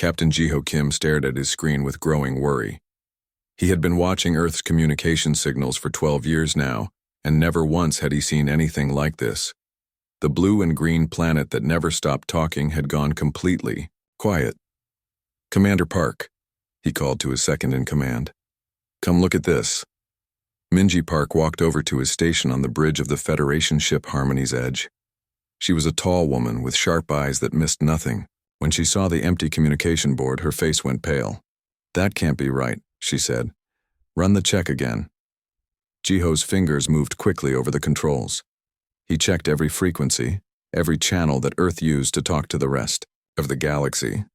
Captain Jiho Kim stared at his screen with growing worry. He had been watching Earth's communication signals for 12 years now, and never once had he seen anything like this. The blue and green planet that never stopped talking had gone completely quiet. "Commander Park," he called to his second-in-command. "Come look at this." Minji Park walked over to his station on the bridge of the Federation ship Harmony's Edge. She was a tall woman with sharp eyes that missed nothing. When she saw the empty communication board, her face went pale. "That can't be right," she said. "Run the check again." Jiho's fingers moved quickly over the controls. He checked every frequency, every channel that Earth used to talk to the rest of the galaxy.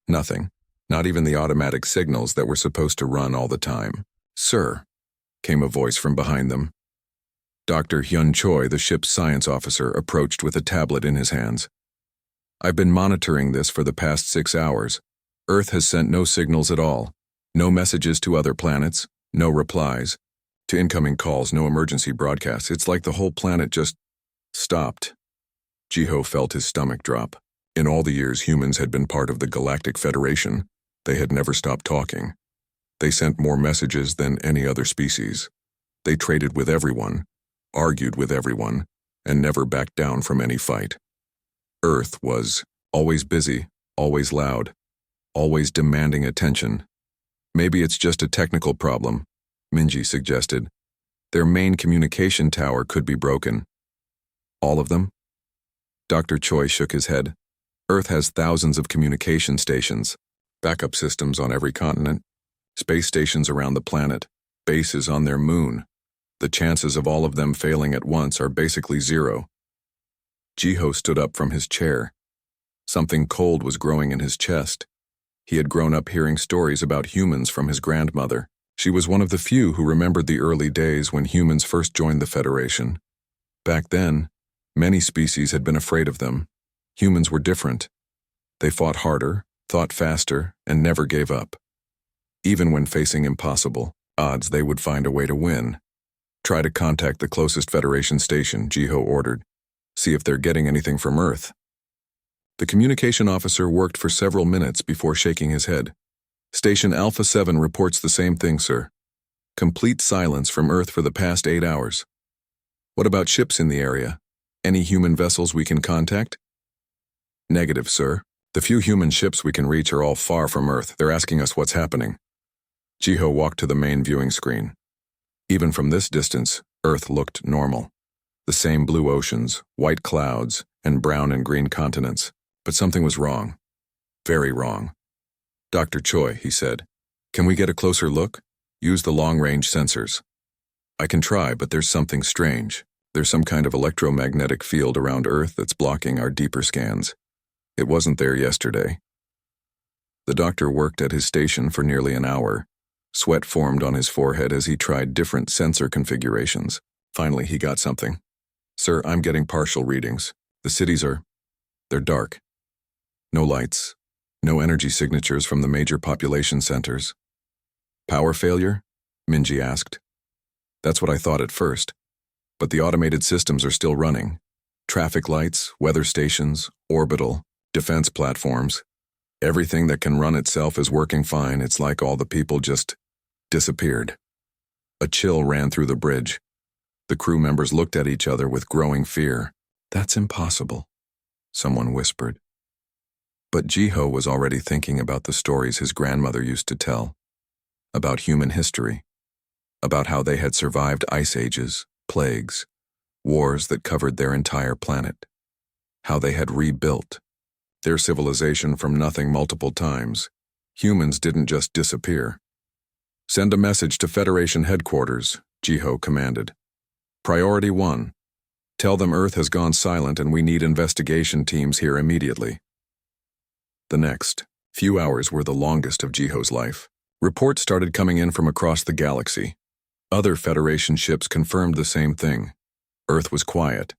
Nothing, not even the automatic signals that were supposed to run all the time. "Sir," came a voice from behind them. Dr. Hyun Choi, the ship's science officer, approached with a tablet in his hands. "I've been monitoring this for the past 6 hours. Earth has sent no signals at all. No messages to other planets, no replies. To incoming calls, no emergency broadcasts. It's like the whole planet just stopped." Jiho felt his stomach drop. In all the years humans had been part of the Galactic Federation, they had never stopped talking. They sent more messages than any other species. They traded with everyone, argued with everyone, and never backed down from any fight. Earth was always busy, always loud, always demanding attention. "Maybe it's just a technical problem," Minji suggested. "Their main communication tower could be broken." "All of them?" Dr. Choi shook his head. "Earth has thousands of communication stations, backup systems on every continent, space stations around the planet, bases on their moon. The chances of all of them failing at once are basically zero." Jiho stood up from his chair. Something cold was growing in his chest. He had grown up hearing stories about humans from his grandmother. She was one of the few who remembered the early days when humans first joined the Federation. Back then, many species had been afraid of them. Humans were different. They fought harder, thought faster, and never gave up. Even when facing impossible odds, they would find a way to win. "Try to contact the closest Federation station," Jiho ordered. "See if they're getting anything from Earth." The communication officer worked for several minutes before shaking his head. "Station Alpha 7 reports the same thing, sir. Complete silence from Earth for the past 8 hours. What about ships in the area? Any human vessels we can contact?" "Negative, sir. The few human ships we can reach are all far from Earth. They're asking us what's happening." Jiho walked to the main viewing screen. Even from this distance, Earth looked normal. The same blue oceans, white clouds, and brown and green continents. But something was wrong. Very wrong. "Dr. Choi," he said, "can we get a closer look? Use the long-range sensors." "I can try, but there's something strange. There's some kind of electromagnetic field around Earth that's blocking our deeper scans. It wasn't there yesterday." The doctor worked at his station for nearly an hour. Sweat formed on his forehead as he tried different sensor configurations. Finally, he got something. "Sir, I'm getting partial readings. The cities they're dark. No lights, no energy signatures from the major population centers." "Power failure?" Minji asked. "That's what I thought at first. But the automated systems are still running. Traffic lights, weather stations, orbital, defense platforms. Everything that can run itself is working fine. It's like all the people just disappeared." A chill ran through the bridge. The crew members looked at each other with growing fear. "That's impossible," someone whispered. But Jiho was already thinking about the stories his grandmother used to tell. About human history. About how they had survived ice ages, plagues, wars that covered their entire planet. How they had rebuilt their civilization from nothing multiple times. Humans didn't just disappear. "Send a message to Federation headquarters," Jiho commanded. "Priority 1. Tell them Earth has gone silent and we need investigation teams here immediately." The next few hours were the longest of Jiho's life. Reports started coming in from across the galaxy. Other Federation ships confirmed the same thing. Earth was quiet.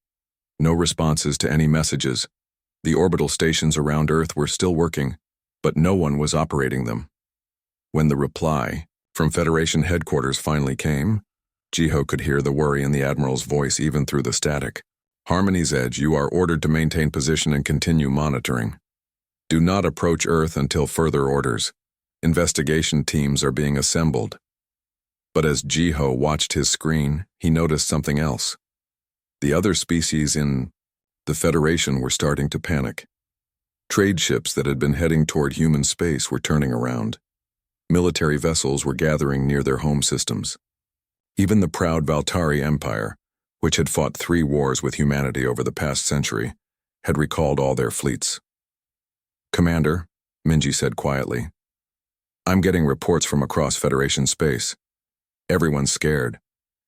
No responses to any messages. The orbital stations around Earth were still working, but no one was operating them. When the reply from Federation headquarters finally came, Jiho could hear the worry in the Admiral's voice even through the static. "Harmony's Edge, you are ordered to maintain position and continue monitoring. Do not approach Earth until further orders. Investigation teams are being assembled. But as Jiho watched his screen, he noticed something else. The other species in the Federation were starting to panic. Trade ships that had been heading toward human space were turning around. Military vessels were gathering near their home systems. Even the proud Valtari Empire, which had fought 3 wars with humanity over the past century, had recalled all their fleets. "Commander," Minji said quietly, "I'm getting reports from across Federation space. Everyone's scared.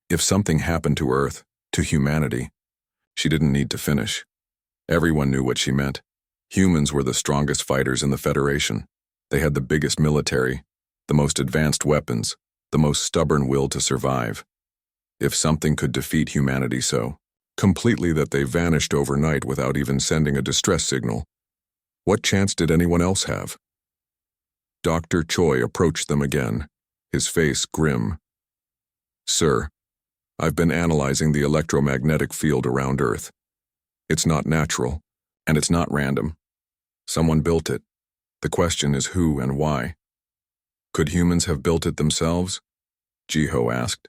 If something happened to Earth, to humanity..." She didn't need to finish. Everyone knew what she meant. Humans were the strongest fighters in the Federation. They had the biggest military, the most advanced weapons, the most stubborn will to survive. If something could defeat humanity so completely that they vanished overnight without even sending a distress signal, what chance did anyone else have? Dr. Choi approached them again, his face grim. "Sir, I've been analyzing the electromagnetic field around Earth. It's not natural, and it's not random. Someone built it. The question is who and why." "Could humans have built it themselves?" Jiho asked.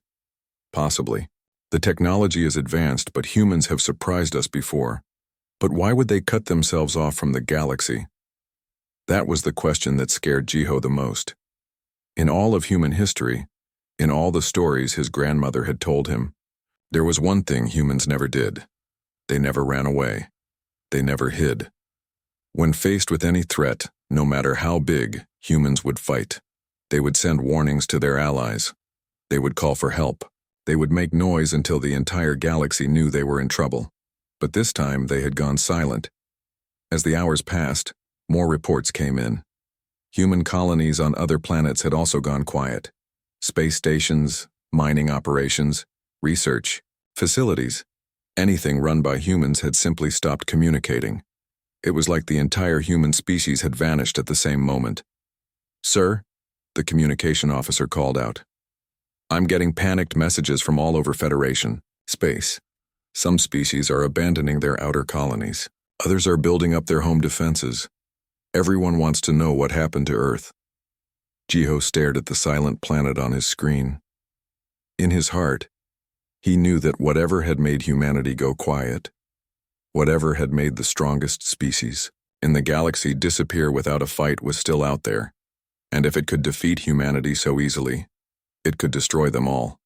"Possibly. The technology is advanced, but humans have surprised us before. But why would they cut themselves off from the galaxy?" That was the question that scared Jiho the most. In all of human history, in all the stories his grandmother had told him, there was one thing humans never did. They never ran away. They never hid. When faced with any threat, no matter how big, humans would fight. They would send warnings to their allies. They would call for help. They would make noise until the entire galaxy knew they were in trouble. But this time they had gone silent. As the hours passed, more reports came in. Human colonies on other planets had also gone quiet. Space stations, mining operations, research, facilities, anything run by humans had simply stopped communicating. It was like the entire human species had vanished at the same moment. "Sir," the communication officer called out, "I'm getting panicked messages from all over Federation space. Some species are abandoning their outer colonies. Others are building up their home defenses. Everyone wants to know what happened to Earth." Jiho stared at the silent planet on his screen. In his heart, he knew that whatever had made humanity go quiet, whatever had made the strongest species in the galaxy disappear without a fight was still out there, and if it could defeat humanity so easily, it could destroy them all.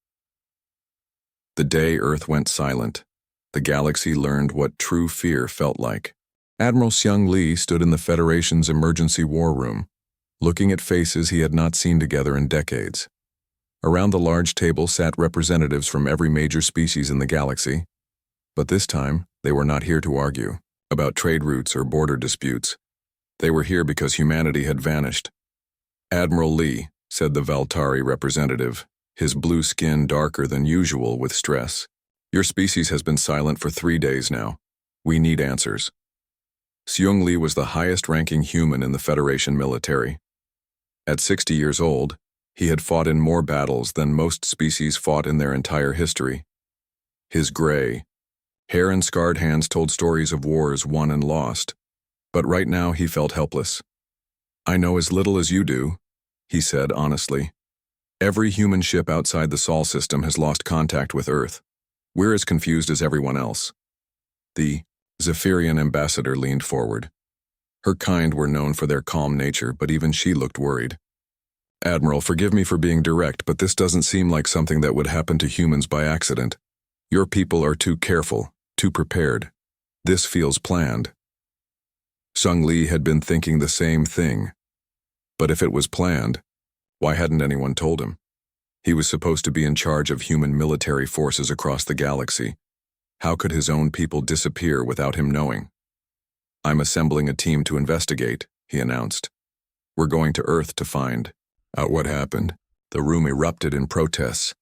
The day Earth went silent, the galaxy learned what true fear felt like. Admiral Seung Lee stood in the Federation's emergency war room, looking at faces he had not seen together in decades. Around the large table sat representatives from every major species in the galaxy, but this time they were not here to argue about trade routes or border disputes. They were here because humanity had vanished. "Admiral Lee," said the Valtari representative, his blue skin darker than usual with stress, "your species has been silent for 3 days now. We need answers." Seung Lee was the highest-ranking human in the Federation military. At 60 years old, he had fought in more battles than most species fought in their entire history. His gray hair and scarred hands told stories of wars won and lost, but right now he felt helpless. "I know as little as you do," he said honestly. "Every human ship outside the Sol system has lost contact with Earth. We're as confused as everyone else." The Zephyrian ambassador leaned forward. Her kind were known for their calm nature, but even she looked worried. "Admiral, forgive me for being direct, but this doesn't seem like something that would happen to humans by accident. Your people are too careful, too prepared. This feels planned." Seung Lee had been thinking the same thing. But if it was planned, why hadn't anyone told him? He was supposed to be in charge of human military forces across the galaxy. How could his own people disappear without him knowing? "I'm assembling a team to investigate," he announced. "We're going to Earth to find out what happened." The room erupted in protests.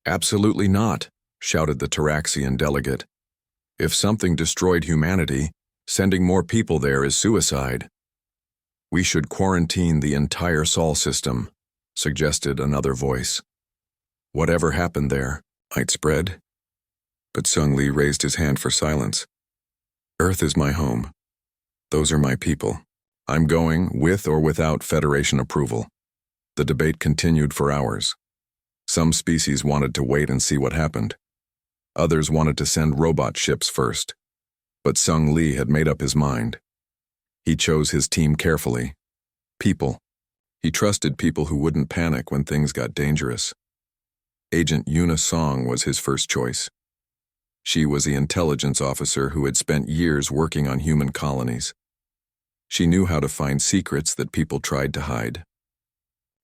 "Absolutely not," shouted the Taraxian delegate. "If something destroyed humanity, sending more people there is suicide." "We should quarantine the entire Sol system," suggested another voice. "Whatever happened there might spread." But Seung Lee raised his hand for silence. "Earth is my home. Those are my people. I'm going, with or without Federation approval. The debate continued for hours. Some species wanted to wait and see what happened. Others wanted to send robot ships first. But Sung Lee had made up his mind. He chose his team carefully. People. He trusted people who wouldn't panic when things got dangerous. Agent Yuna Song was his first choice. She was the intelligence officer who had spent years working on human colonies. She knew how to find secrets that people tried to hide.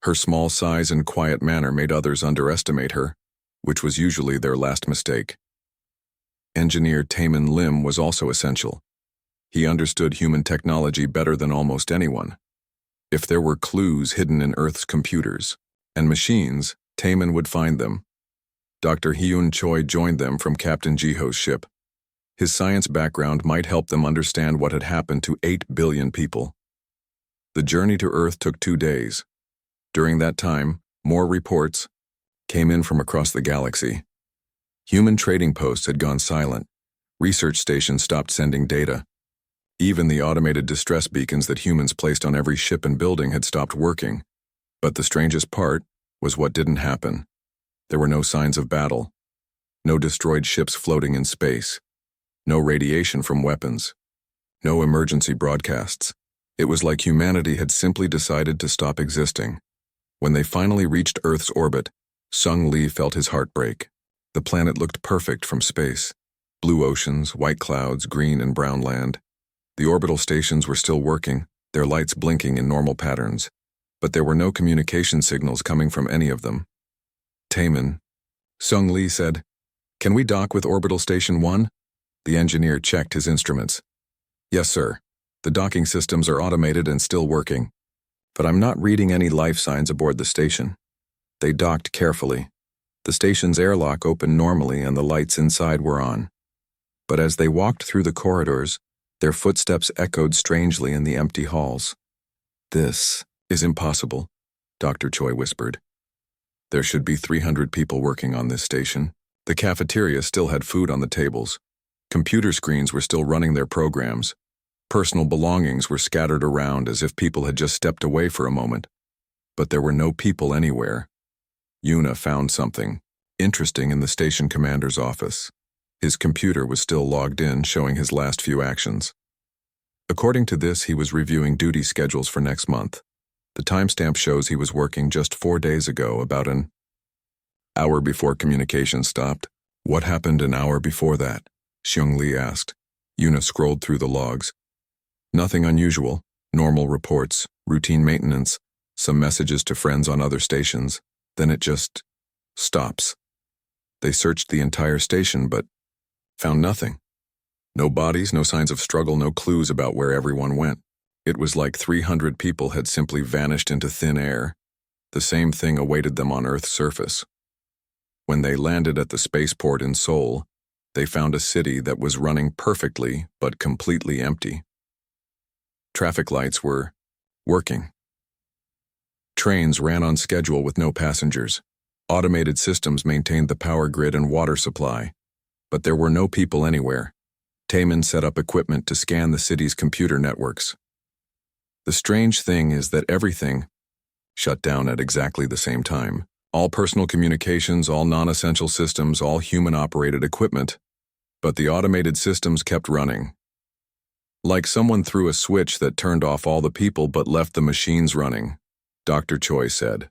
Her small size and quiet manner made others underestimate her, which was usually their last mistake. Engineer Taemin Lim was also essential. He understood human technology better than almost anyone. If there were clues hidden in Earth's computers and machines, Taemin would find them. Dr. Hyun Choi joined them from Captain Jiho's ship. His science background might help them understand what had happened to 8 billion people. The journey to Earth took 2 days. During that time, more reports came in from across the galaxy. Human trading posts had gone silent. Research stations stopped sending data. Even the automated distress beacons that humans placed on every ship and building had stopped working. But the strangest part was what didn't happen. There were no signs of battle. No destroyed ships floating in space. No radiation from weapons. No emergency broadcasts. It was like humanity had simply decided to stop existing. When they finally reached Earth's orbit, Sung Lee felt his heart break. The planet looked perfect from space. Blue oceans, white clouds, green and brown land. The orbital stations were still working, their lights blinking in normal patterns. But there were no communication signals coming from any of them. Taemin. Sung Lee said, "Can we dock with Orbital Station 1? The engineer checked his instruments. "Yes, sir. The docking systems are automated and still working. But I'm not reading any life signs aboard the station." They docked carefully. The station's airlock opened normally and the lights inside were on. But as they walked through the corridors, their footsteps echoed strangely in the empty halls. "This is impossible," Dr. Choi whispered. There should be 300 people working on this station. The cafeteria still had food on the tables. Computer screens were still running their programs. Personal belongings were scattered around as if people had just stepped away for a moment. But there were no people anywhere. Yuna found something interesting in the station commander's office. His computer was still logged in, showing his last few actions. According to this, he was reviewing duty schedules for next month. The timestamp shows he was working just 4 days ago, about an hour before communication stopped. "What happened an hour before that?" Xiong Li asked. Yuna scrolled through the logs. Nothing unusual, normal reports, routine maintenance, some messages to friends on other stations. Then it just stops. They searched the entire station, but found nothing. No bodies, no signs of struggle, no clues about where everyone went. It was like 300 people had simply vanished into thin air. The same thing awaited them on Earth's surface. When they landed at the spaceport in Seoul, they found a city that was running perfectly but completely empty. Traffic lights were working. Trains ran on schedule with no passengers. Automated systems maintained the power grid and water supply. But there were no people anywhere. Taemin set up equipment to scan the city's computer networks. The strange thing is that everything shut down at exactly the same time. All personal communications, all non-essential systems, all human-operated equipment. But the automated systems kept running. Like someone threw a switch that turned off all the people but left the machines running, Dr. Choi said.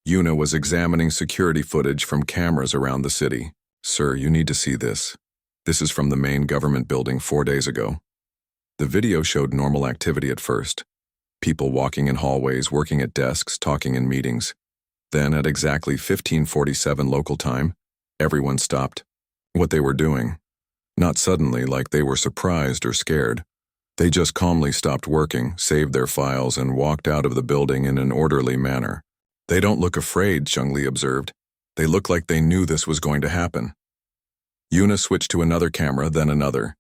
Yuna was examining security footage from cameras around the city. "Sir, you need to see this. This is from the main government building 4 days ago." The video showed normal activity at first. People walking in hallways, working at desks, talking in meetings. Then, at exactly 15:47 local time, everyone stopped what they were doing. Not suddenly, like they were surprised or scared. They just calmly stopped working, saved their files, and walked out of the building in an orderly manner. "They don't look afraid," Xiong Li observed. "They look like they knew this was going to happen." Yuna switched to another camera, then another.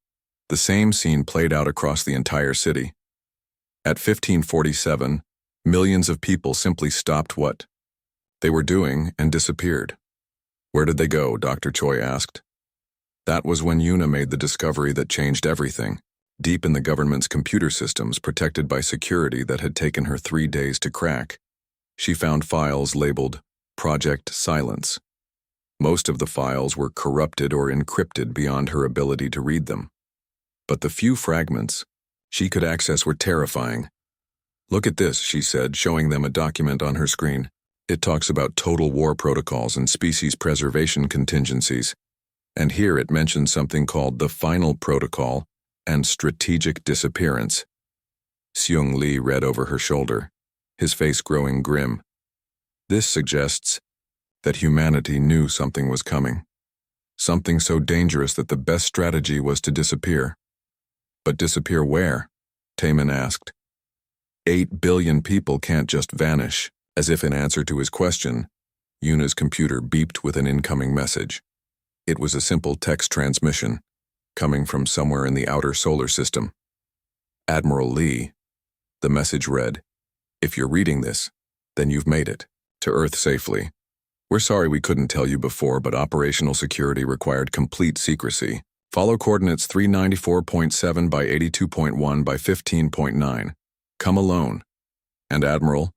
The same scene played out across the entire city. At 15:47, millions of people simply stopped what they were doing and disappeared. "Where did they go?" Dr. Choi asked. That was when Yuna made the discovery that changed everything. deep in the government's computer systems protected by security that had taken her 3 days to crack. She found files labeled Project Silence. Most of the files were corrupted or encrypted beyond her ability to read them. But the few fragments she could access were terrifying. "Look at this," she said, showing them a document on her screen. "It talks about total war protocols and species preservation contingencies. And here it mentions something called the Final Protocol and Strategic Disappearance." Seung Lee read over her shoulder, his face growing grim. This suggests that humanity knew something was coming. Something so dangerous that the best strategy was to disappear. But disappear where? Taman asked. 8 billion people can't just vanish. As if in answer to his question, Yuna's computer beeped with an incoming message. It was a simple text transmission, coming from somewhere in the outer solar system. "Admiral Lee," the message read, "if you're reading this, then you've made it to Earth safely. We're sorry we couldn't tell you before, but operational security required complete secrecy. Follow coordinates 394.7 by 82.1 by 15.9. Come alone. And Admiral,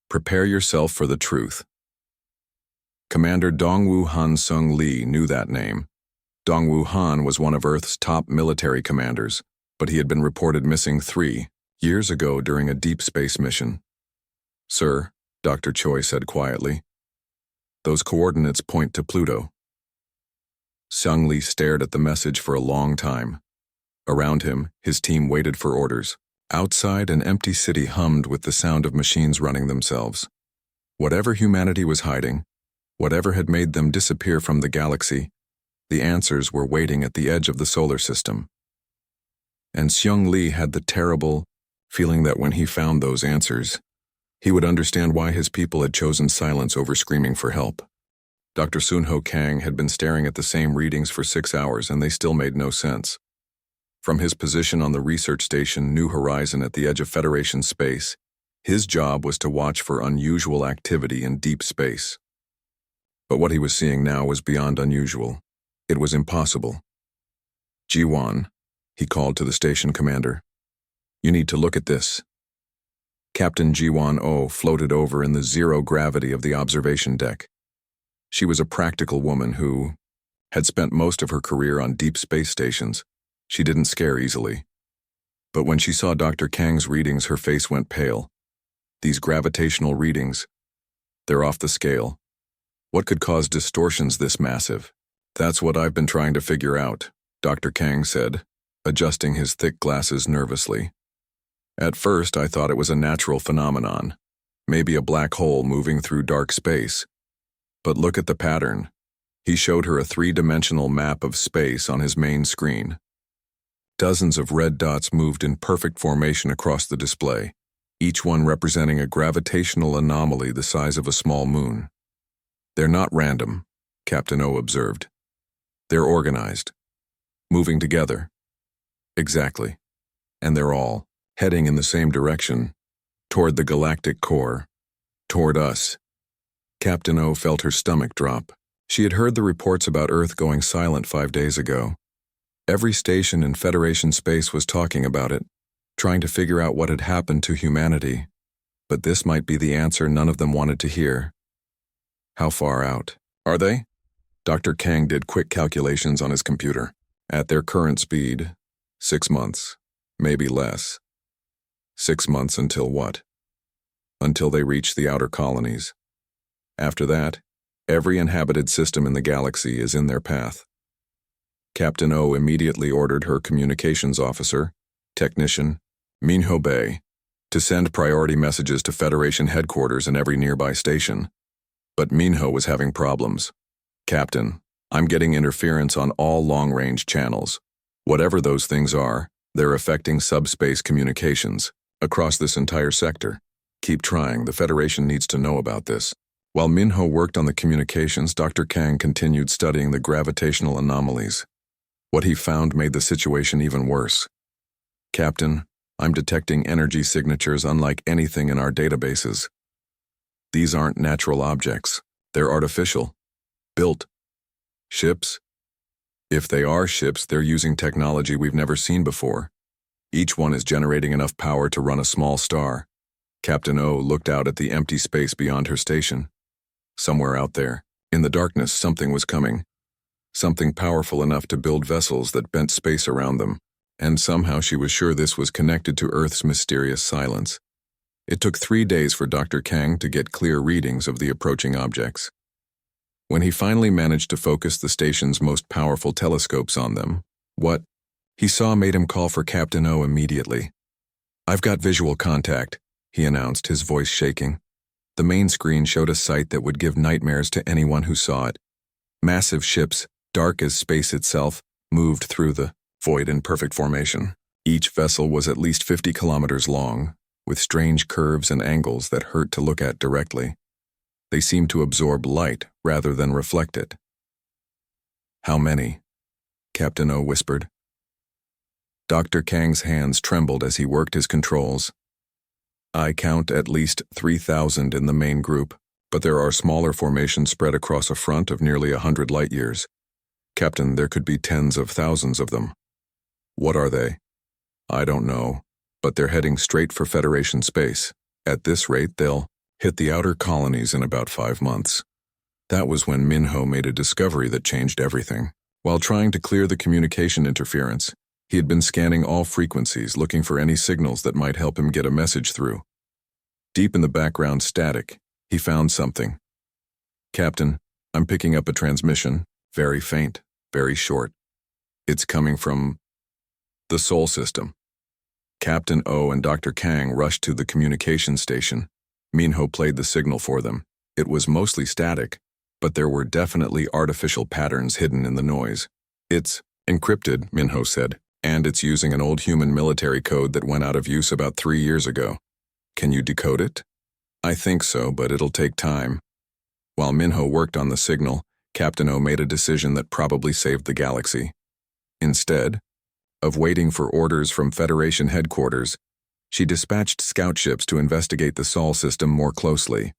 prepare yourself for the truth." Commander Dongwoo Han Sung Lee knew that name. Dongwoo Han was one of Earth's top military commanders, but he had been reported missing 3 years ago during a deep space mission. "Sir," Dr. Choi said quietly, "those coordinates point to Pluto." Sung Lee stared at the message for a long time. Around him, his team waited for orders. Outside, an empty city hummed with the sound of machines running themselves. Whatever humanity was hiding, whatever had made them disappear from the galaxy, the answers were waiting at the edge of the solar system. And Seung Lee had the terrible feeling that when he found those answers, he would understand why his people had chosen silence over screaming for help. Dr. Sunho Kang had been staring at the same readings for 6 hours, and they still made no sense. From his position on the research station New Horizon at the edge of Federation space, his job was to watch for unusual activity in deep space. But what he was seeing now was beyond unusual. It was impossible. "Jiwon," he called to the station commander. "You need to look at this." Captain Jiwon Oh floated over in the zero gravity of the observation deck. She was a practical woman who had spent most of her career on deep space stations. She didn't scare easily. But when she saw Dr. Kang's readings, her face went pale. These gravitational readings, they're off the scale. What could cause distortions this massive? "That's what I've been trying to figure out," Dr. Kang said, adjusting his thick glasses nervously. "At first, I thought it was a natural phenomenon, maybe a black hole moving through dark space. But look at the pattern." He showed her a 3-dimensional map of space on his main screen. Dozens of red dots moved in perfect formation across the display, each one representing a gravitational anomaly the size of a small moon. "They're not random," Captain O observed. "They're organized, moving together." "Exactly. And they're all heading in the same direction, toward the galactic core, toward us." Captain O felt her stomach drop. She had heard the reports about Earth going silent 5 days ago. Every station in Federation space was talking about it, trying to figure out what had happened to humanity. But this might be the answer none of them wanted to hear. "How far out are they?" Dr. Kang did quick calculations on his computer. "At their current speed, 6 months, maybe less." 6 months until what? Until they reach the outer colonies. After that, every inhabited system in the galaxy is in their path. Captain O immediately ordered her communications officer, technician, Minho Bay, to send priority messages to Federation headquarters in every nearby station. But Minho was having problems. "Captain, I'm getting interference on all long-range channels. Whatever those things are, they're affecting subspace communications across this entire sector. Keep trying, the Federation needs to know about this." While Minho worked on the communications, Dr. Kang continued studying the gravitational anomalies. What he found made the situation even worse. "Captain, I'm detecting energy signatures unlike anything in our databases. These aren't natural objects. They're artificial. Built. Ships? If they are ships, they're using technology we've never seen before. Each one is generating enough power to run a small star. Captain O looked out at the empty space beyond her station. Somewhere out there, in the darkness, something was coming. Something powerful enough to build vessels that bent space around them, and somehow she was sure this was connected to Earth's mysterious silence. It took 3 days for Dr. Kang to get clear readings of the approaching objects. When he finally managed to focus the station's most powerful telescopes on them, what he saw made him call for Captain O immediately. "I've got visual contact," he announced, his voice shaking. The main screen showed a sight that would give nightmares to anyone who saw it. Massive ships, dark as space itself, moved through the void in perfect formation. Each vessel was at least 50 kilometers long, with strange curves and angles that hurt to look at directly. They seemed to absorb light rather than reflect it. "How many?" Captain O whispered. Dr. Kang's hands trembled as he worked his controls. "I count at least 3,000 in the main group, but there are smaller formations spread across a front of nearly 100 light-years. Captain, there could be tens of thousands of them." "What are they?" "I don't know, but they're heading straight for Federation space. At this rate, they'll hit the outer colonies in about 5 months. That was when Minho made a discovery that changed everything. While trying to clear the communication interference, he had been scanning all frequencies, looking for any signals that might help him get a message through. Deep in the background static, he found something. "Captain, I'm picking up a transmission, very faint, very short. It's coming from the Sol system." Captain O and Dr. Kang rushed to the communication station. Minho played the signal for them. It was mostly static, but there were definitely artificial patterns hidden in the noise. "It's encrypted," Minho said, "and it's using an old human military code that went out of use about 3 years ago. Can you decode it?" "I think so, but it'll take time." While Minho worked on the signal, Captain O made a decision that probably saved the galaxy. Instead of waiting for orders from Federation headquarters, she dispatched scout ships to investigate the Sol system more closely.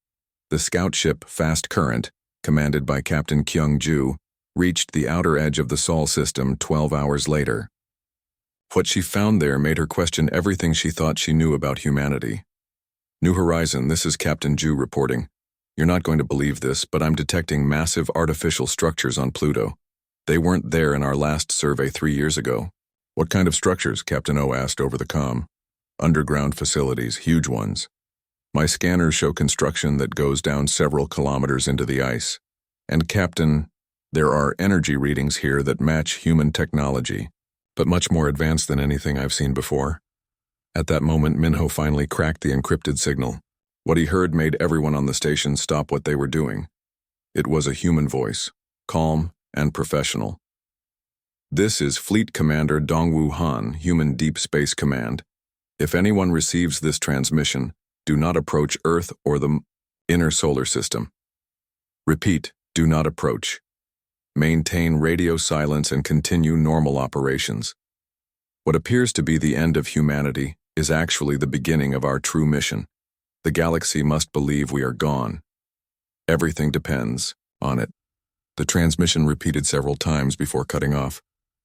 The scout ship Fast Current, commanded by Captain Kyung-ju, reached the outer edge of the Sol system 12 hours later. What she found there made her question everything she thought she knew about humanity. "New Horizon, this is Captain Ju reporting. You're not going to believe this, but I'm detecting massive artificial structures on Pluto. They weren't there in our last survey 3 years ago." "What kind of structures?" Captain O asked over the comm. "Underground facilities, huge ones. My scanners show construction that goes down several kilometers into the ice. And Captain, there are energy readings here that match human technology, but much more advanced than anything I've seen before." At that moment, Minho finally cracked the encrypted signal. What he heard made everyone on the station stop what they were doing. It was a human voice, calm and professional. "This is Fleet Commander Dongwoo Han, Human Deep Space Command. If anyone receives this transmission, do not approach Earth or the inner solar system. Repeat, do not approach. Maintain radio silence and continue normal operations. What appears to be the end of humanity is actually the beginning of our true mission. The galaxy must believe we are gone. Everything depends on it." The transmission repeated several times before cutting off.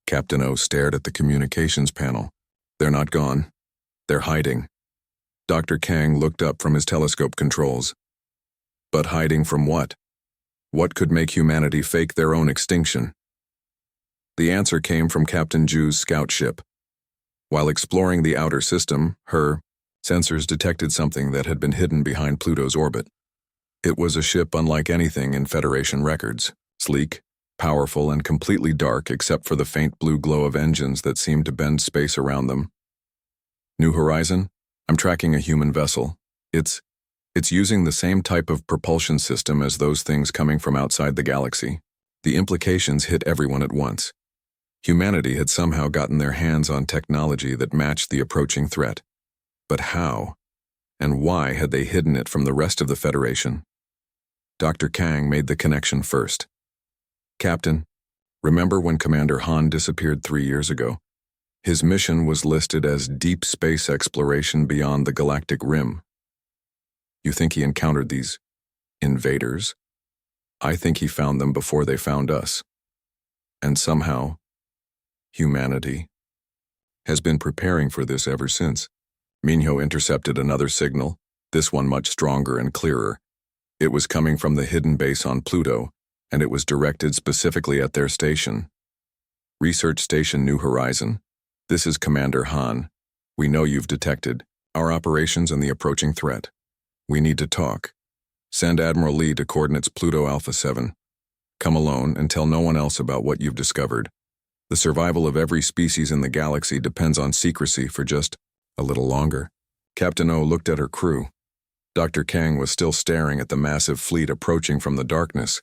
Captain O stared at the communications panel. "They're not gone. They're hiding." Dr. Kang looked up from his telescope controls. "But hiding from what? What could make humanity fake their own extinction?" The answer came from Captain Ju's scout ship. While exploring the outer system, her sensors detected something that had been hidden behind Pluto's orbit. It was a ship unlike anything in Federation records, sleek, powerful, and completely dark except for the faint blue glow of engines that seemed to bend space around them. "New Horizon, I'm tracking a human vessel. It's using the same type of propulsion system as those things coming from outside the galaxy." The implications hit everyone at once. Humanity had somehow gotten their hands on technology that matched the approaching threat. But how? And why had they hidden it from the rest of the Federation? Dr. Kang made the connection first. "Captain, remember when Commander Han disappeared 3 years ago? His mission was listed as deep space exploration beyond the galactic rim. You think he encountered these invaders? I think he found them before they found us. And somehow, humanity has been preparing for this ever since. Minho intercepted another signal, this one much stronger and clearer. It was coming from the hidden base on Pluto, and it was directed specifically at their station. Research Station New Horizon. This is Commander Han. We know you've detected our operations and the approaching threat. We need to talk. Send Admiral Lee to coordinates Pluto Alpha 7. Come alone and tell no one else about what you've discovered. The survival of every species in the galaxy depends on secrecy for just a little longer. Captain O looked at her crew. Dr. Kang was still staring at the massive fleet approaching from the darkness.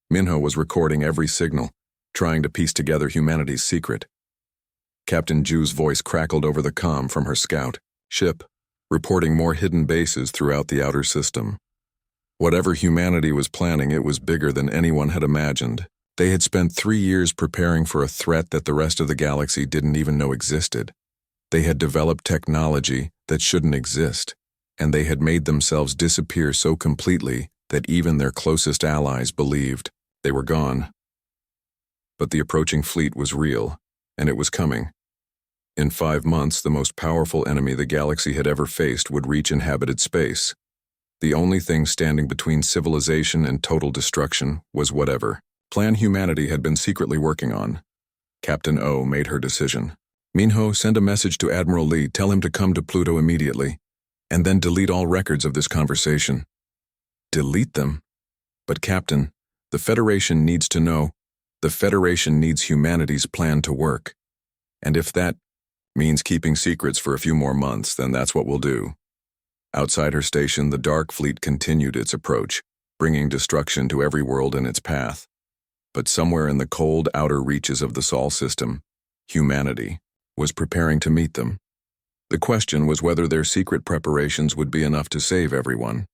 Minho was recording every signal, trying to piece together humanity's secret. Captain Ju's voice crackled over the comm from her scout ship, reporting more hidden bases throughout the outer system. Whatever humanity was planning, it was bigger than anyone had imagined. They had spent 3 years preparing for a threat that the rest of the galaxy didn't even know existed. They had developed technology that shouldn't exist, and they had made themselves disappear so completely that even their closest allies believed they were gone. But the approaching fleet was real, and it was coming. In 5 months, the most powerful enemy the galaxy had ever faced would reach inhabited space. The only thing standing between civilization and total destruction was whatever plan humanity had been secretly working on. Captain O made her decision. Minho, send a message to Admiral Lee, tell him to come to Pluto immediately, and then delete all records of this conversation. Delete them? But Captain, the Federation needs to know. The Federation needs humanity's plan to work. And if that means keeping secrets for a few more months, then that's what we'll do. Outside her station, the Dark Fleet continued its approach, bringing destruction to every world in its path. But somewhere in the cold outer reaches of the Sol system, humanity was preparing to meet them. The question was whether their secret preparations would be enough to save everyone.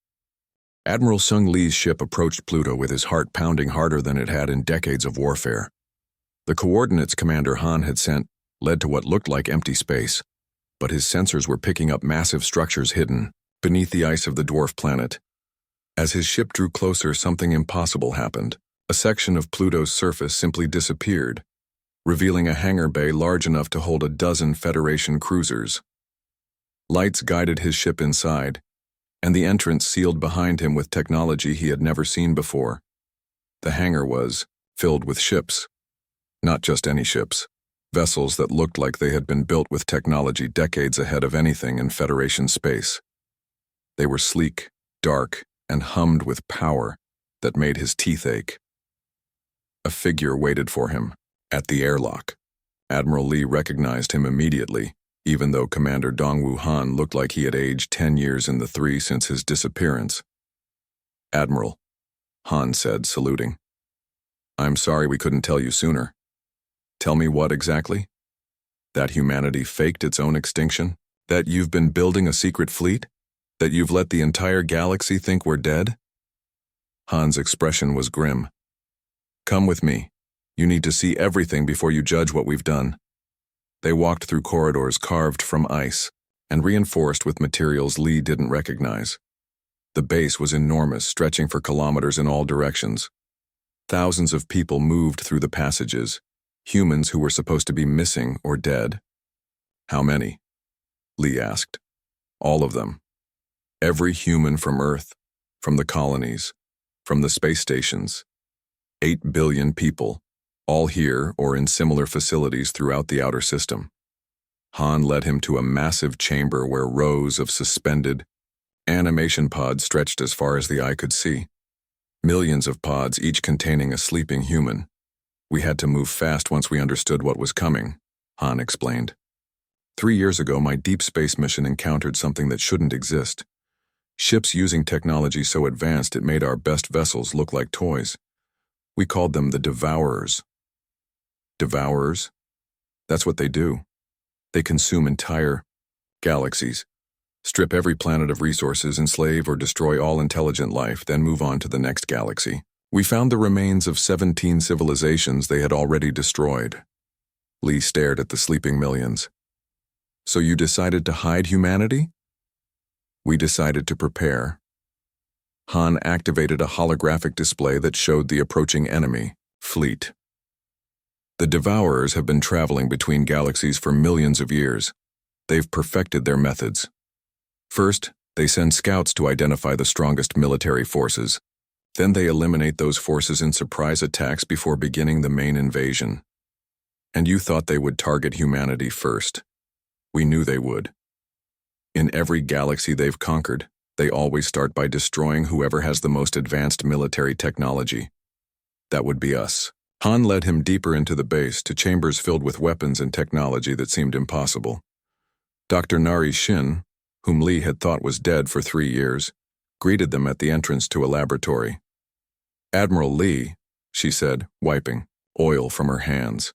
Admiral Sung Lee's ship approached Pluto with his heart pounding harder than it had in decades of warfare. The coordinates Commander Han had sent led to what looked like empty space, but his sensors were picking up massive structures hidden beneath the ice of the dwarf planet. As his ship drew closer, something impossible happened. A section of Pluto's surface simply disappeared, revealing a hangar bay large enough to hold 12 Federation cruisers. Lights guided his ship inside, and the entrance sealed behind him with technology he had never seen before. The hangar was filled with ships. Not just any ships. Vessels that looked like they had been built with technology decades ahead of anything in Federation space. They were sleek, dark, and hummed with power that made his teeth ache. A figure waited for him at the airlock. Admiral Lee recognized him immediately, even though Commander Dongwu Han looked like he had aged 10 years in the 3 since his disappearance. Admiral, Han said, saluting. I'm sorry we couldn't tell you sooner. Tell me what exactly? That humanity faked its own extinction? That you've been building a secret fleet? That you've let the entire galaxy think we're dead? Han's expression was grim. Come with me. You need to see everything before you judge what we've done. They walked through corridors carved from ice and reinforced with materials Lee didn't recognize. The base was enormous, stretching for kilometers in all directions. Thousands of people moved through the passages, humans who were supposed to be missing or dead. How many? Lee asked. All of them. Every human from Earth, from the colonies, from the space stations. 8 billion people, all here or in similar facilities throughout the outer system. Han led him to a massive chamber where rows of suspended animation pods stretched as far as the eye could see. Millions of pods, each containing a sleeping human. We had to move fast once we understood what was coming, Han explained. 3 years ago, my deep space mission encountered something that shouldn't exist. Ships using technology so advanced it made our best vessels look like toys. We called them the Devourers. Devourers? That's what they do. They consume entire galaxies, strip every planet of resources, enslave or destroy all intelligent life, then move on to the next galaxy. We found the remains of 17 civilizations they had already destroyed. Lee stared at the sleeping millions. So you decided to hide humanity? We decided to prepare. Han activated a holographic display that showed the approaching enemy fleet. The Devourers have been traveling between galaxies for millions of years. They've perfected their methods. First, they send scouts to identify the strongest military forces. Then they eliminate those forces in surprise attacks before beginning the main invasion. And you thought they would target humanity first. We knew they would. In every galaxy they've conquered, they always start by destroying whoever has the most advanced military technology. That would be us. Han led him deeper into the base to chambers filled with weapons and technology that seemed impossible. Dr. Narration, whom Li had thought was dead for 3 years, greeted them at the entrance to a laboratory. "Admiral Li," she said, wiping oil from her hands.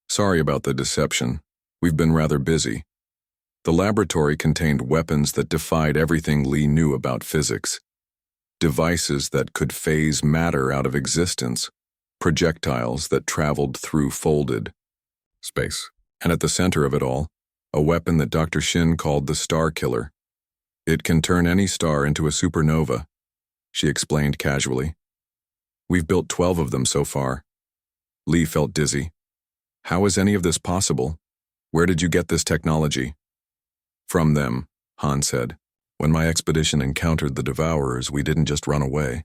"Sorry about the deception. We've been rather busy." The laboratory contained weapons that defied everything Li knew about physics. Devices that could phase matter out of existence. Projectiles that traveled through folded space. And at the center of it all, a weapon that Dr. Shin called the Star Killer. "It can turn any star into a supernova," she explained casually. "We've built 12 of them so far." Li felt dizzy. "How is any of this possible? Where did you get this technology?" "From them," Han said. "When my expedition encountered the Devourers, we didn't just run away.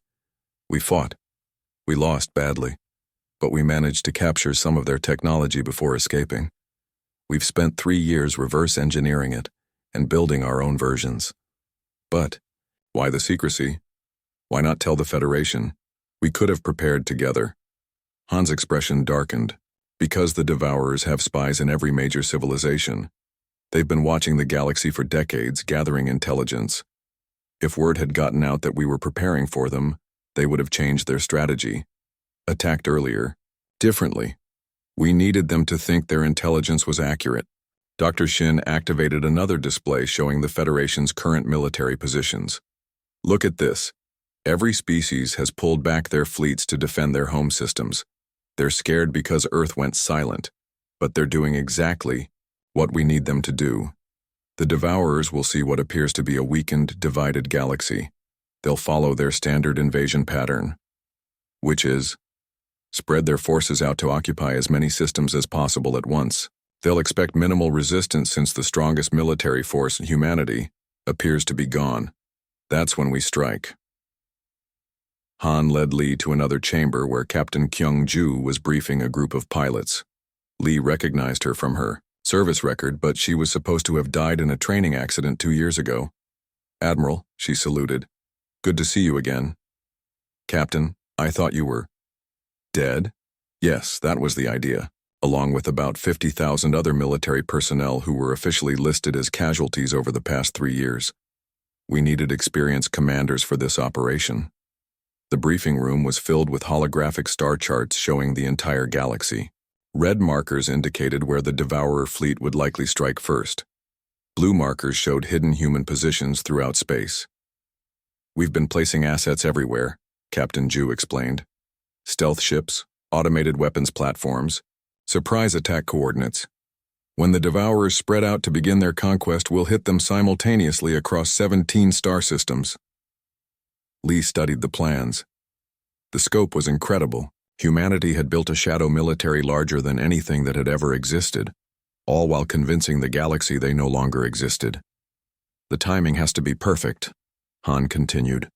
We fought. We lost badly, but we managed to capture some of their technology before escaping. We've spent 3 years reverse engineering it and building our own versions. But why the secrecy? Why not tell the Federation? We could have prepared together." Han's expression darkened. "Because the Devourers have spies in every major civilization. They've been watching the galaxy for decades, gathering intelligence. If word had gotten out that we were preparing for them, they would have changed their strategy. Attacked earlier, differently. We needed them to think their intelligence was accurate." Dr. Shin activated another display showing the Federation's current military positions. "Look at this. Every species has pulled back their fleets to defend their home systems. They're scared because Earth went silent, but they're doing exactly what we need them to do. The Devourers will see what appears to be a weakened, divided galaxy. They'll follow their standard invasion pattern, which is spread their forces out to occupy as many systems as possible at once. They'll expect minimal resistance since the strongest military force in humanity appears to be gone. That's when we strike." Han led Li to another chamber where Captain Kyung-ju was briefing a group of pilots. Li recognized her from her service record, but she was supposed to have died in a training accident 2 years ago. "Admiral," she saluted. "Good to see you again." "Captain, I thought you were dead?" "Yes, that was the idea, along with about 50,000 other military personnel who were officially listed as casualties over the past 3 years. We needed experienced commanders for this operation." The briefing room was filled with holographic star charts showing the entire galaxy. Red markers indicated where the Devourer fleet would likely strike first. Blue markers showed hidden human positions throughout space. "We've been placing assets everywhere," Captain Ju explained. "Stealth ships, automated weapons platforms, surprise attack coordinates. When the Devourers spread out to begin their conquest, we'll hit them simultaneously across 17 star systems." Li studied the plans. The scope was incredible. Humanity had built a shadow military larger than anything that had ever existed, all while convincing the galaxy they no longer existed. "The timing has to be perfect," Han continued.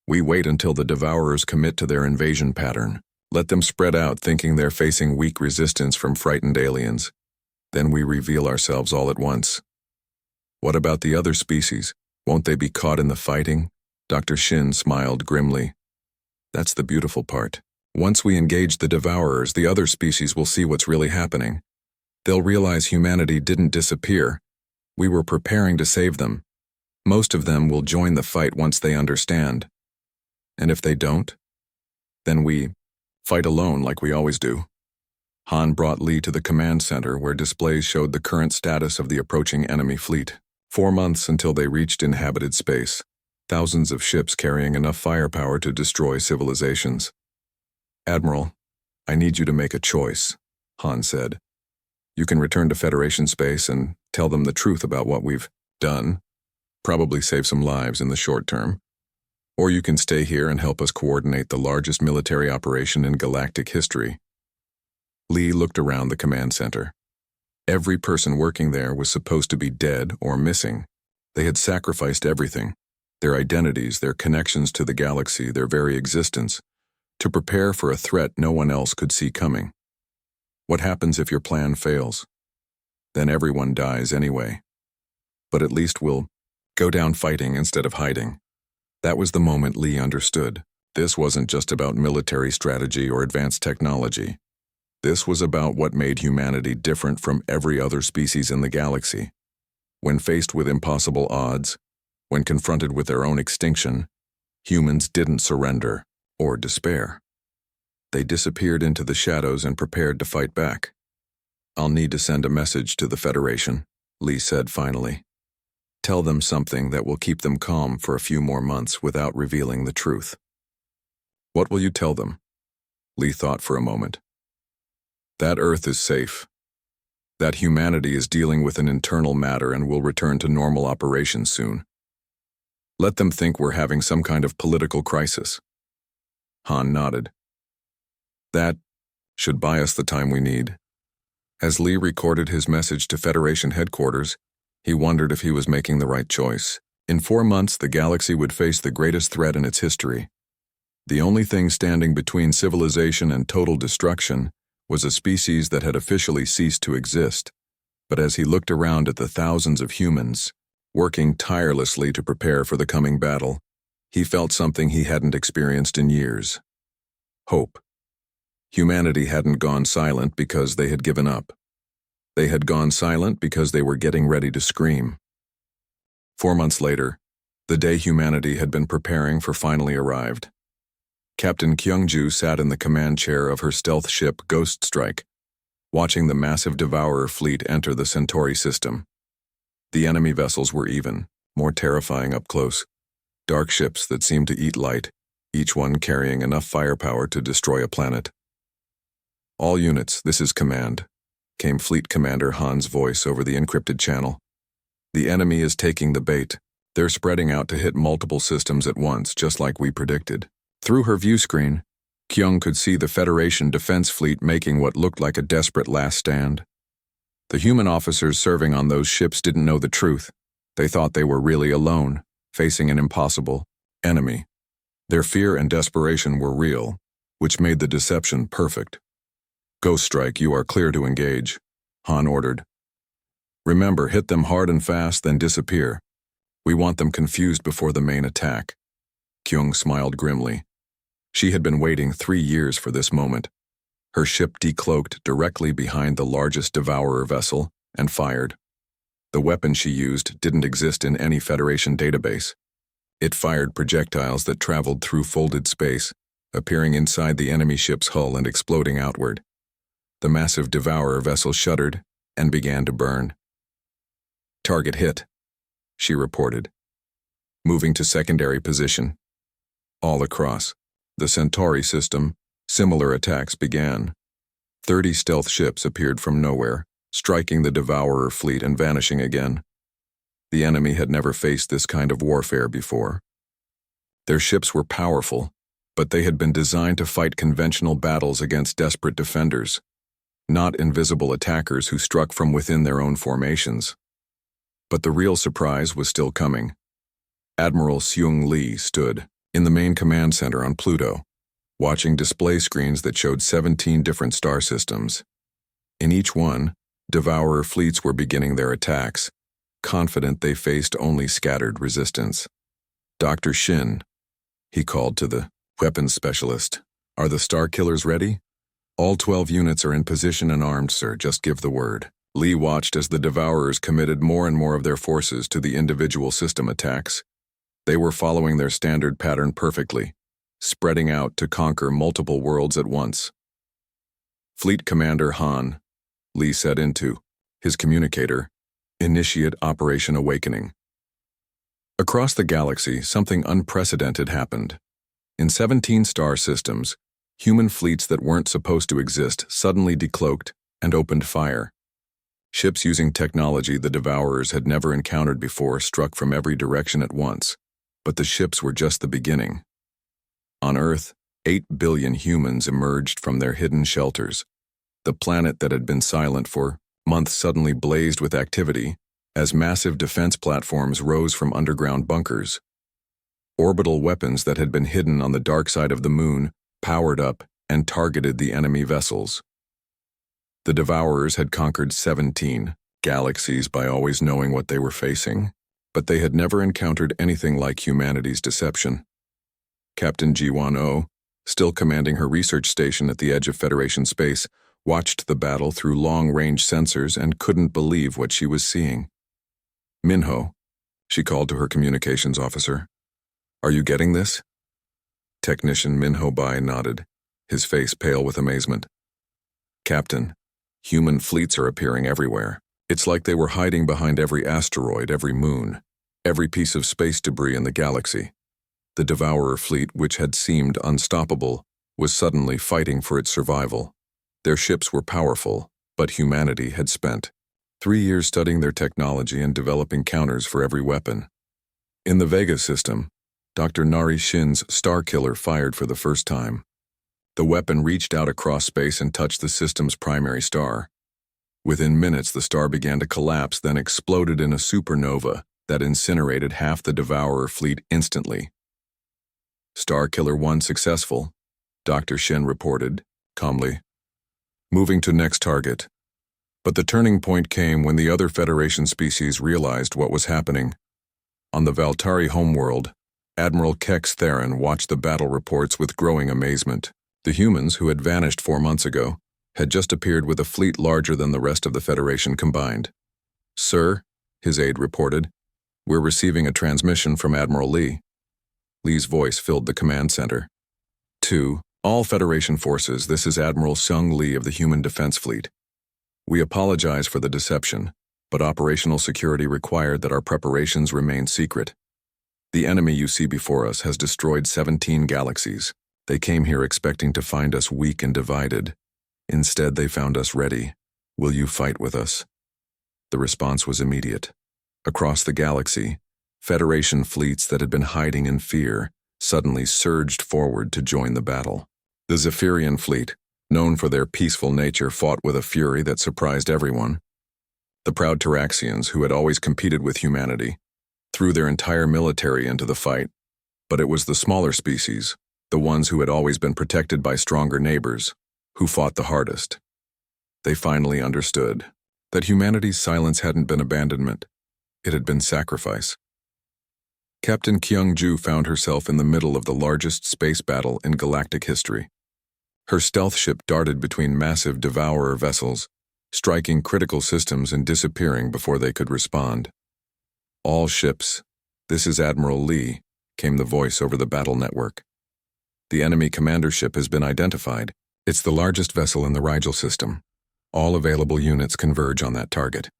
"We wait until the Devourers commit to their invasion pattern. Let them spread out thinking they're facing weak resistance from frightened aliens. Then we reveal ourselves all at once." "What about the other species? Won't they be caught in the fighting?" Dr. Shin smiled grimly. "That's the beautiful part. Once we engage the Devourers, the other species will see what's really happening. They'll realize humanity didn't disappear. We were preparing to save them. Most of them will join the fight once they understand. And if they don't, then we fight alone like we always do." Han brought Li to the command center where displays showed the current status of the approaching enemy fleet. 4 months until they reached inhabited space. Thousands of ships carrying enough firepower to destroy civilizations. "Admiral, I need you to make a choice," Han said. "You can return to Federation space and tell them the truth about what we've done, probably save some lives in the short term. Or you can stay here and help us coordinate the largest military operation in galactic history." Lee looked around the command center. Every person working there was supposed to be dead or missing. They had sacrificed everything, their identities, their connections to the galaxy, their very existence, to prepare for a threat no one else could see coming. What happens if your plan fails? Then everyone dies anyway. But at least we'll go down fighting instead of hiding. That was the moment Lee understood. This wasn't just about military strategy or advanced technology. This was about what made humanity different from every other species in the galaxy. When faced with impossible odds, when confronted with their own extinction, humans didn't surrender or despair. They disappeared into the shadows and prepared to fight back. "I'll need to send a message to the Federation," Lee said finally. "Tell them something that will keep them calm for a few more months without revealing the truth." "What will you tell them?" Lee thought for a moment. "That Earth is safe. That humanity is dealing with an internal matter and will return to normal operations soon. Let them think we're having some kind of political crisis." Han nodded. "That should buy us the time we need." As Lee recorded his message to Federation headquarters, he wondered if he was making the right choice. In 4 months, the galaxy would face the greatest threat in its history. The only thing standing between civilization and total destruction was a species that had officially ceased to exist. But as he looked around at the thousands of humans, working tirelessly to prepare for the coming battle, he felt something he hadn't experienced in years. Hope. Humanity hadn't gone silent because they had given up. They had gone silent because they were getting ready to scream. 4 months later, the day humanity had been preparing for finally arrived. Captain Kyungju sat in the command chair of her stealth ship Ghost Strike, watching the massive Devourer fleet enter the Centauri system. The enemy vessels were even, more terrifying up close. Dark ships that seemed to eat light, each one carrying enough firepower to destroy a planet. "All units, this is command," came Fleet Commander Han's voice over the encrypted channel. "The enemy is taking the bait. They're spreading out to hit multiple systems at once, just like we predicted." Through her view screen, Kyung could see the Federation defense fleet making what looked like a desperate last stand. The human officers serving on those ships didn't know the truth. They thought they were really alone, facing an impossible enemy. Their fear and desperation were real, which made the deception perfect. "Ghost Strike, you are clear to engage," Han ordered. "Remember, hit them hard and fast, then disappear. We want them confused before the main attack." Kyung smiled grimly. She had been waiting 3 years for this moment. Her ship decloaked directly behind the largest Devourer vessel and fired. The weapon she used didn't exist in any Federation database. It fired projectiles that traveled through folded space, appearing inside the enemy ship's hull and exploding outward. The massive Devourer vessel shuddered and began to burn. "Target hit," she reported, moving to secondary position. All across the Centauri system, similar attacks began. 30 stealth ships appeared from nowhere, striking the Devourer fleet and vanishing again. The enemy had never faced this kind of warfare before. Their ships were powerful, but they had been designed to fight conventional battles against desperate defenders, not invisible attackers who struck from within their own formations. But the real surprise was still coming. Admiral Seung Lee stood in the main command center on Pluto, watching display screens that showed 17 different star systems. In each one, Devourer fleets were beginning their attacks, confident they faced only scattered resistance. "Dr. Shin," he called to the weapons specialist, "are the Star Killers ready?" "All 12 units are in position and armed, sir. Just give the word." Lee watched as the Devourers committed more and more of their forces to the individual system attacks. They were following their standard pattern perfectly, spreading out to conquer multiple worlds at once. "Fleet Commander Han," Lee said into his communicator, "initiate Operation Awakening." Across the galaxy, something unprecedented happened. In 17 star systems, human fleets that weren't supposed to exist suddenly decloaked and opened fire. Ships using technology the Devourers had never encountered before struck from every direction at once, but the ships were just the beginning. On Earth, 8 billion humans emerged from their hidden shelters. The planet that had been silent for months suddenly blazed with activity as massive defense platforms rose from underground bunkers. Orbital weapons that had been hidden on the dark side of the moon powered up and targeted the enemy vessels. The Devourers had conquered 17 galaxies by always knowing what they were facing, but they had never encountered anything like humanity's deception. Captain G-1O, still commanding her research station at the edge of Federation space, watched the battle through long-range sensors and couldn't believe what she was seeing. "Minho," she called to her communications officer. "Are you getting this?" Technician Minho Bai nodded, his face pale with amazement. "Captain, human fleets are appearing everywhere. It's like they were hiding behind every asteroid, every moon, every piece of space debris in the galaxy. The Devourer fleet, which had seemed unstoppable, was suddenly fighting for its survival. Their ships were powerful, but humanity had spent 3 years studying their technology and developing counters for every weapon. In the Vega system, Dr. Narishin's Starkiller fired for the first time. The weapon reached out across space and touched the system's primary star. Within minutes, the star began to collapse, then exploded in a supernova that incinerated half the Devourer fleet instantly. "Starkiller 1 successful," Dr. Shin reported, calmly. "Moving to next target." But the turning point came when the other Federation species realized what was happening. On the Valtari homeworld, Admiral Kex Theron watched the battle reports with growing amazement. The humans, who had vanished 4 months ago, had just appeared with a fleet larger than the rest of the Federation combined. "Sir," his aide reported, "we're receiving a transmission from Admiral Lee." Lee's voice filled the command center. "To all Federation forces, this is Admiral Sung Lee of the Human Defense Fleet. We apologize for the deception, but operational security required that our preparations remain secret. The enemy you see before us has destroyed 17 galaxies. They came here expecting to find us weak and divided. Instead, they found us ready. Will you fight with us?" The response was immediate. Across the galaxy, Federation fleets that had been hiding in fear suddenly surged forward to join the battle. The Zephyrian fleet, known for their peaceful nature, fought with a fury that surprised everyone. The proud Taraxians, who had always competed with humanity, threw their entire military into the fight, but it was the smaller species, the ones who had always been protected by stronger neighbors, who fought the hardest. They finally understood that humanity's silence hadn't been abandonment, it had been sacrifice. Captain Kyung-ju found herself in the middle of the largest space battle in galactic history. Her stealth ship darted between massive Devourer vessels, striking critical systems and disappearing before they could respond. "All ships, this is Admiral Lee," came the voice over the battle network. "The enemy commander ship has been identified. It's the largest vessel in the Rigel system. All available units converge on that target."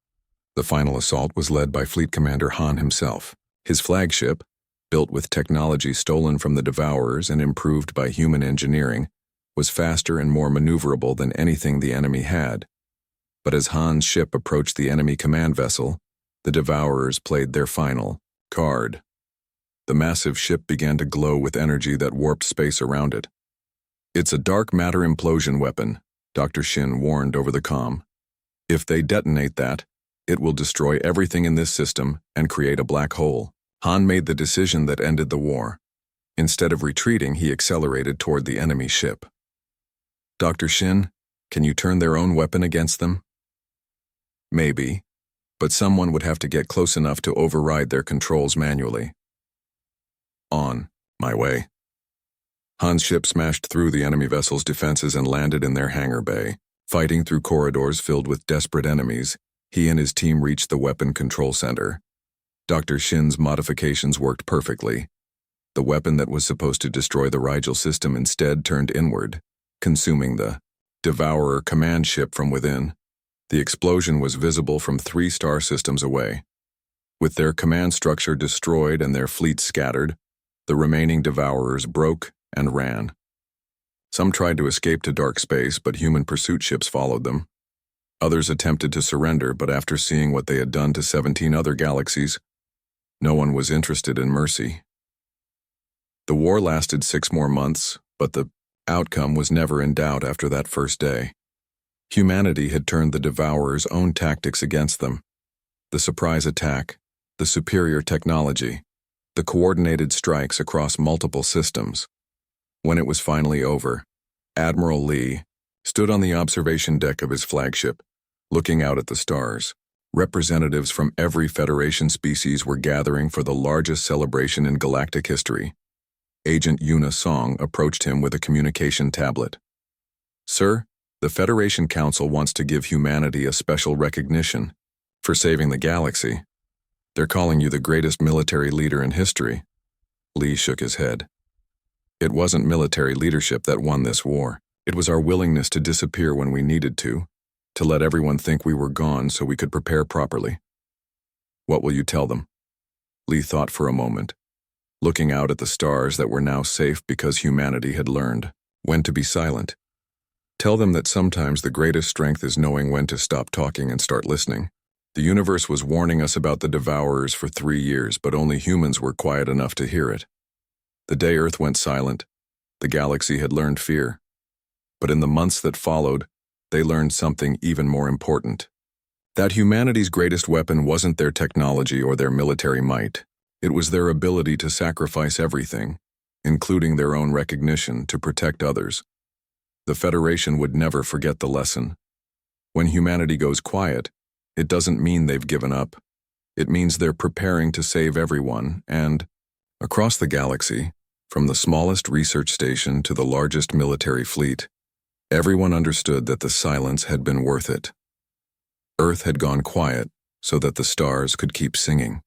The final assault was led by Fleet Commander Han himself. His flagship, built with technology stolen from the Devourers and improved by human engineering, was faster and more maneuverable than anything the enemy had. But as Han's ship approached the enemy command vessel, the Devourers played their final card. The massive ship began to glow with energy that warped space around it. "It's a dark matter implosion weapon," Dr. Shin warned over the comm. "If they detonate that, it will destroy everything in this system and create a black hole." Han made the decision that ended the war. Instead of retreating, he accelerated toward the enemy ship. "Dr. Shin, can you turn their own weapon against them?" "Maybe, but someone would have to get close enough to override their controls manually." "On my way." Han's ship smashed through the enemy vessel's defenses and landed in their hangar bay. Fighting through corridors filled with desperate enemies, he and his team reached the weapon control center. Dr. Shin's modifications worked perfectly. The weapon that was supposed to destroy the Rigel system instead turned inward, consuming the Devourer command ship from within. The explosion was visible from 3 star systems away. With their command structure destroyed and their fleet scattered, the remaining Devourers broke and ran. Some tried to escape to dark space, but human pursuit ships followed them. Others attempted to surrender, but after seeing what they had done to 17 other galaxies, no one was interested in mercy. The war lasted 6 more months, but the outcome was never in doubt after that first day. Humanity had turned the Devourer's own tactics against them. The surprise attack, the superior technology, the coordinated strikes across multiple systems. When it was finally over, Admiral Lee stood on the observation deck of his flagship, looking out at the stars. Representatives from every Federation species were gathering for the largest celebration in galactic history. Agent Yuna Song approached him with a communication tablet. "Sir, the Federation Council wants to give humanity a special recognition for saving the galaxy. They're calling you the greatest military leader in history." Lee shook his head. "It wasn't military leadership that won this war. It was our willingness to disappear when we needed to let everyone think we were gone so we could prepare properly." "What will you tell them?" Lee thought for a moment, looking out at the stars that were now safe because humanity had learned when to be silent. "Tell them that sometimes the greatest strength is knowing when to stop talking and start listening. The universe was warning us about the Devourers for 3 years, but only humans were quiet enough to hear it. The day Earth went silent, the galaxy had learned fear. But in the months that followed, they learned something even more important. That humanity's greatest weapon wasn't their technology or their military might. It was their ability to sacrifice everything, including their own recognition, to protect others. The Federation would never forget the lesson. When humanity goes quiet, it doesn't mean they've given up. It means they're preparing to save everyone, and across the galaxy, from the smallest research station to the largest military fleet, everyone understood that the silence had been worth it. Earth had gone quiet so that the stars could keep singing.